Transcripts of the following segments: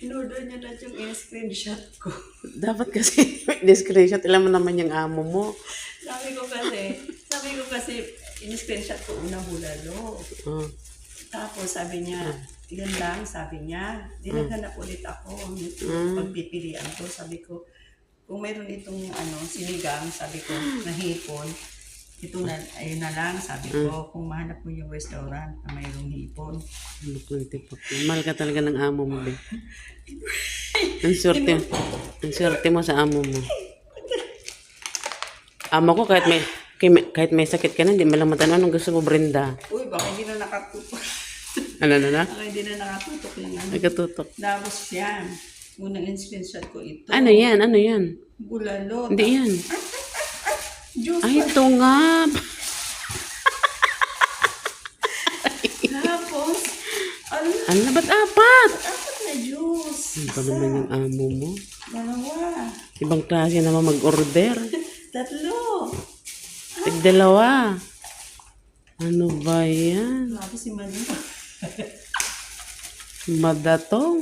In-order niya na yung in-screenshot ko. Dapat kasi screenshot. Alam mo naman yung amo mo. sabi ko kasi, in-screenshot ko unang bulalo. Oh. Tapos sabi niya, yun lang, sabi niya. Dinaghanap ulit ako. Pagpipilian ko, sabi ko, kung mayroon itong sinigang, sabi ko, nahipon, ito na, ayun na lang, sabi ko, kung mahanap mo yung restaurant na mayroong hipon. Mahal ka talaga ng amo mo, be. Ang swerte mo sa amo mo. Amo ko, kahit may sakit ka na, hindi mo lang matanong anong gusto mo, Brenda. Uy, baka hindi na nakatutok. Ano na? Baka hindi na nakatutok yung Nagkatutok. Tapos yan, unang in-screenshot ko ito. Ano yan? Bulalo. Hindi yan. Juice. Ay, ito nga. Tapos, Ano, ba't apat? apat na juice. Ano ba naman yung amo mo? Dalawa. Ibang klase naman mag-order. Tatlo. Tig-dalawa. Ano ba yan? Grabe si Manu. Madatong.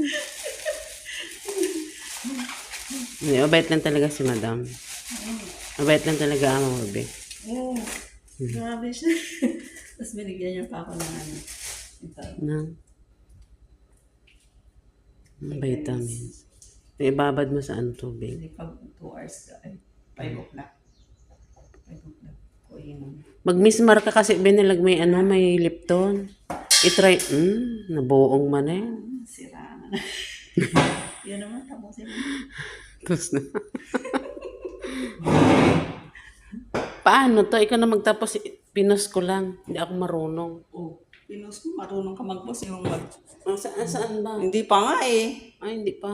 Hindi, mabait lang talaga si madam. Mabait lang talaga ang mga be. Oh, grabe siya. Tapos binigyan niya pa ako ng ito. Ng vitamins. Ibabad mo sa tubig. Hindi pag 2 hours ka, ay 5 o'clock. 5 o'clock ko yun. Mag-mismar ka kasi binilag may may Lipton. I-try, nabuong man eh. Sira na. Yan naman, tapusin mo. Tapos na. Paano to? Ikaw na magtapos, pinos ko lang. Hindi ako marunong. Oh, pinos mo, marunong ka mag-boss yung mag... Saan ba? Hindi pa nga eh. Ay, hindi pa.